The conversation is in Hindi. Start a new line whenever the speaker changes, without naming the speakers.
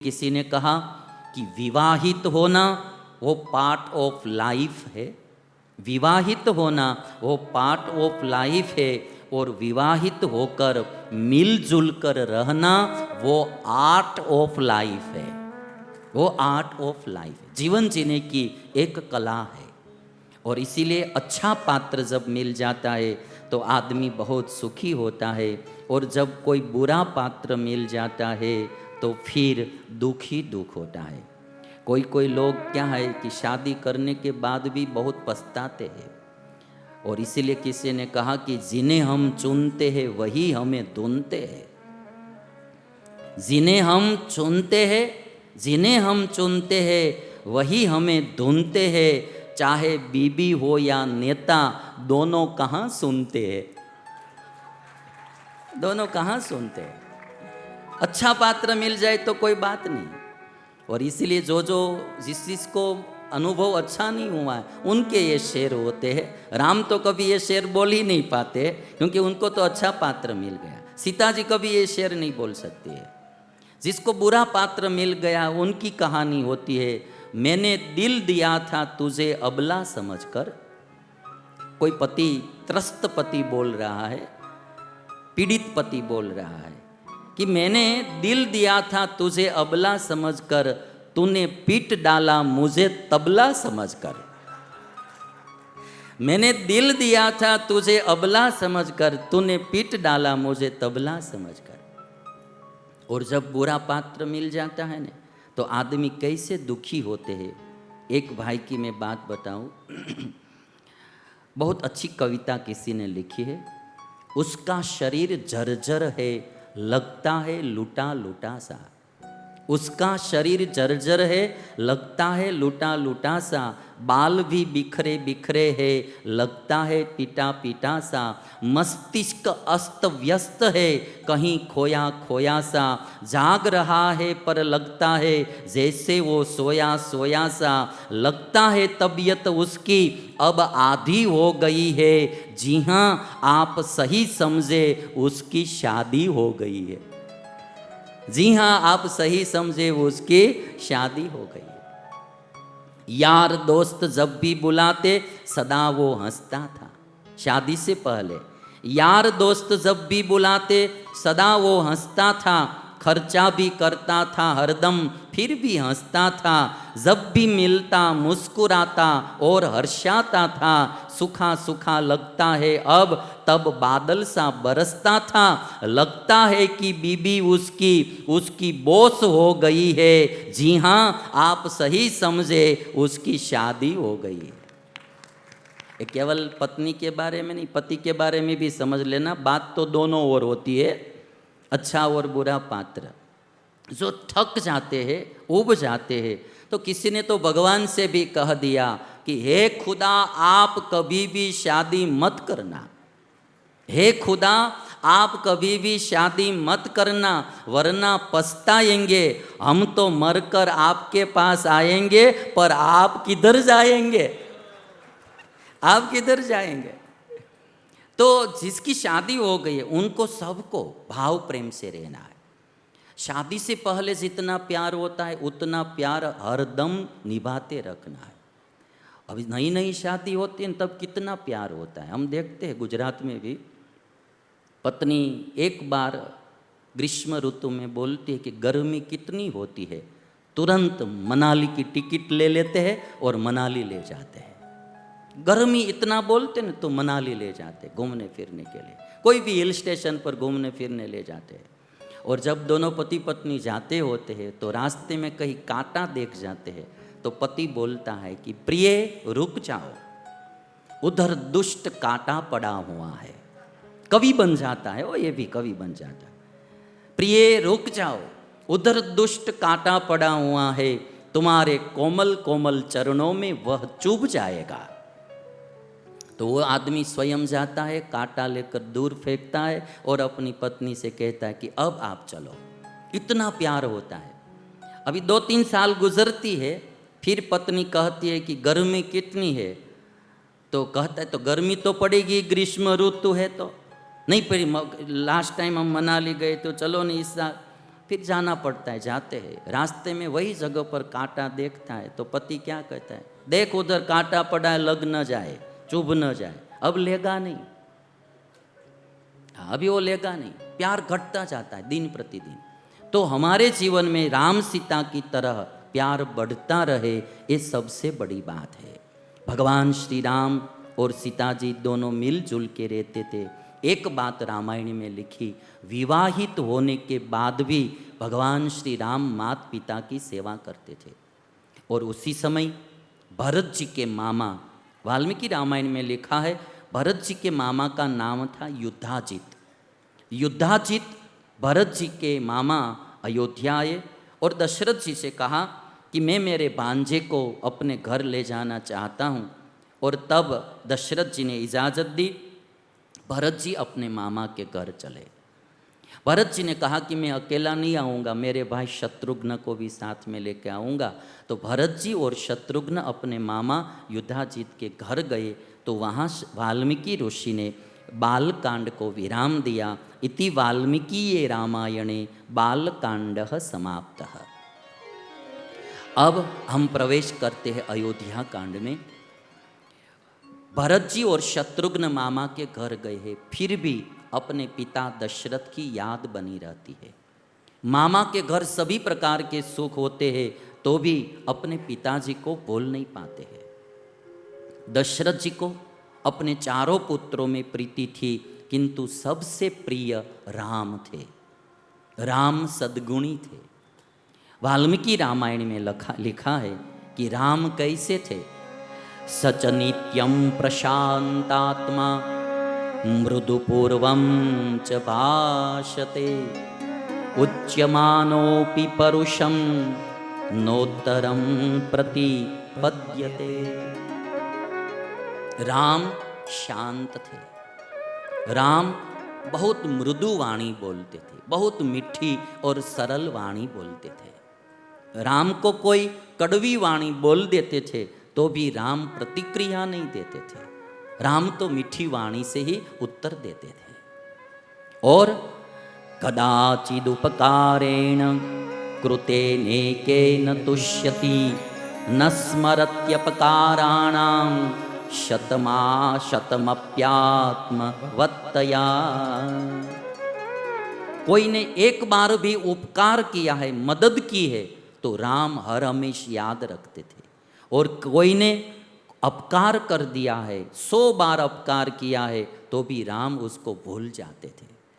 किसी ने कहा कि विवाहित होना वो पार्ट ऑफ लाइफ है, विवाहित होना वो पार्ट ऑफ लाइफ है और विवाहित होकर मिलजुल कर रहना वो आर्ट ऑफ लाइफ है, वो आर्ट ऑफ लाइफ है, जीवन जीने की एक कला है। और इसीलिए अच्छा पात्र जब मिल जाता है तो आदमी बहुत सुखी होता है, और जब कोई बुरा पात्र मिल जाता है तो फिर दुख ही दुख होता है। कोई कोई लोग क्या है कि शादी करने के बाद भी बहुत पछताते हैं, और इसीलिए किसी ने कहा कि जिन्हें हम चुनते हैं वही हमें ढूंढते हैं, जिन्हें हम चुनते हैं, जिन्हें हम चुनते हैं वही हमें ढूंढते हैं, चाहे बीबी हो या नेता दोनों कहाँ सुनते हैं, दोनों कहाँ सुनते हैं। अच्छा पात्र मिल जाए तो कोई बात नहीं, और इसीलिए जो जिसको अनुभव अच्छा नहीं हुआ है उनके ये शेर होते हैं। राम तो कभी ये शेर बोल ही नहीं पाते क्योंकि उनको तो अच्छा पात्र मिल गया। सीता जी कभी ये शेर नहीं बोल सकती है। जिसको बुरा पात्र मिल गया उनकी कहानी होती है, मैंने दिल दिया था तुझे अबला समझकर। कोई पति त्रस्त पति बोल रहा है, पीड़ित पति बोल रहा है कि मैंने दिल दिया था तुझे अबला समझकर, तूने पीट डाला मुझे तबला समझकर। मैंने दिल दिया था तुझे अबला समझकर, तूने पीट डाला मुझे तबला समझकर। और जब बुरा पात्र मिल जाता है ना तो आदमी कैसे दुखी होते हैं। एक भाई की मैं बात बताऊं, बहुत अच्छी कविता किसी ने लिखी है। उसका शरीर जर्जर है, लगता है लुटा लुटा सा। उसका शरीर जर्जर है, लगता है लुटा लुटा सा। बाल भी बिखरे बिखरे है, लगता है पिटा पिटा सा। मस्तिष्क अस्त व्यस्त है, कहीं खोया खोया सा। जाग रहा है पर लगता है जैसे वो सोया सोया सा। लगता है तबीयत उसकी अब आधी हो गई है। जी हाँ आप सही समझे उसकी शादी हो गई है। जी हाँ आप सही समझे उसकी शादी हो गई है। यार दोस्त जब भी बुलाते सदा वो हंसता था। शादी से पहले यार दोस्त जब भी बुलाते सदा वो हंसता था। खर्चा भी करता था हरदम फिर भी हंसता था। जब भी मिलता मुस्कुराता और हर्षाता था। सूखा सूखा लगता है अब तब बादल सा बरसता था। लगता है कि बीबी उसकी बॉस हो गई है। जी हाँ आप सही समझे उसकी शादी हो गई है। ये केवल पत्नी के बारे में नहीं, पति के बारे में भी समझ लेना, बात तो दोनों ओर होती है। अच्छा और बुरा पात्र जो थक जाते हैं, उब जाते हैं, तो किसी ने तो भगवान से भी कह दिया कि हे खुदा आप कभी भी शादी मत करना, हे खुदा आप कभी भी शादी मत करना वरना पछताएंगे। हम तो मरकर आपके पास आएंगे पर आप किधर जाएंगे, आप किधर जाएंगे। तो जिसकी शादी हो गई है उनको सबको भाव प्रेम से रहना है। शादी से पहले जितना प्यार होता है उतना प्यार हरदम निभाते रखना है। अभी नई नई शादी होती है तब कितना प्यार होता है। हम देखते हैं गुजरात में भी पत्नी एक बार ग्रीष्म ऋतु में बोलती है कि गर्मी कितनी होती है, तुरंत मनाली की टिकट ले लेते हैं और मनाली ले जाते हैं। गर्मी इतना बोलते ना तो मनाली ले जाते घूमने फिरने के लिए, कोई भी हिल स्टेशन पर घूमने फिरने ले जाते हैं। और जब दोनों पति पत्नी जाते होते हैं तो रास्ते में कहीं कांटा देख जाते हैं तो पति बोलता है कि प्रिय रुक जाओ, उधर दुष्ट कांटा पड़ा हुआ है। कवि बन जाता है वो, ये भी कवि बन जाता है। प्रिय रुक जाओ, उधर दुष्ट कांटा पड़ा हुआ है, तुम्हारे कोमल कोमल चरणों में वह चुभ जाएगा। तो वो आदमी स्वयं जाता है, कांटा लेकर दूर फेंकता है और अपनी पत्नी से कहता है कि अब आप चलो। इतना प्यार होता है। अभी 2-3 साल गुजरती है, फिर पत्नी कहती है कि गर्मी कितनी है, तो कहता है तो गर्मी तो पड़ेगी, ग्रीष्म ऋतु है तो नहीं पड़ी। लास्ट टाइम हम मनाली गए तो चलो नहीं इस साल। फिर जाना पड़ता है, जाते हैं। रास्ते में वही जगह पर कांटा देखता है तो पति क्या कहता है, देख उधर कांटा पड़ा है, लग न जाए, चुभ न जाए। अब लेगा नहीं, अभी वो लेगा नहीं। प्यार घटता जाता है दिन प्रतिदिन। तो हमारे जीवन में राम सीता की तरह प्यार बढ़ता रहे, ये सबसे बड़ी बात है। भगवान श्री राम और सीता जी दोनों मिलजुल के रहते थे। एक बात रामायण में लिखी, विवाहित होने के बाद भी भगवान श्री राम माता पिता की सेवा करते थे। और उसी समय भरत जी के मामा, वाल्मीकि रामायण में लिखा है, भरत जी के मामा का नाम था युद्धाजित। युद्धाजित भरत जी के मामा अयोध्या आए और दशरथ जी से कहा कि मैं मेरे भांजे को अपने घर ले जाना चाहता हूँ। और तब दशरथ जी ने इजाज़त दी, भरत जी अपने मामा के घर चले। भरत जी ने कहा कि मैं अकेला नहीं आऊँगा, मेरे भाई शत्रुघ्न को भी साथ में लेके आऊँगा। तो भरत जी और शत्रुघ्न अपने मामा युद्धाजित के घर गए। तो वहाँ वाल्मीकि ऋषि ने बालकांड को विराम दिया। इति वाल्मीकि रामायणे बालकांडः समाप्तः। अब हम प्रवेश करते हैं अयोध्या कांड में। भरत जी और शत्रुघ्न मामा के घर गए हैं, फिर भी अपने पिता दशरथ की याद बनी रहती है। मामा के घर सभी प्रकार के सुख होते हैं तो भी अपने पिताजी को भूल नहीं पाते हैं। दशरथ जी को अपने चारों पुत्रों में प्रीति थी, किंतु सबसे प्रिय राम थे। राम सद्गुणी थे। वाल्मीकि रामायण में लिखा है कि राम कैसे थे। सच नित्यं प्रशांतात्मा मृदुपूर्वं च भाषते उच्यमानोऽपि परुषं नोत्तरं प्रतिपद्यते। राम शांत थे। राम बहुत मृदु वाणी बोलते थे, बहुत मीठी और सरल वाणी बोलते थे। राम को कोई कड़वी वाणी बोल देते थे तो भी राम प्रतिक्रिया नहीं देते थे। राम तो मीठी वाणी से ही उत्तर देते थे। और कदाचिदुपकारेण कृतेनेकेन तुष्यति न स्मरत्यपकाराणां शतमप्यात्मवत्तया। कोई ने एक बार भी उपकार किया है, मदद की है, तो राम हर हमेश याद रखते थे। और कोई ने अपकार कर दिया है, 100 बार अपकार किया है, तो भी राम उसको भूल जाते थे।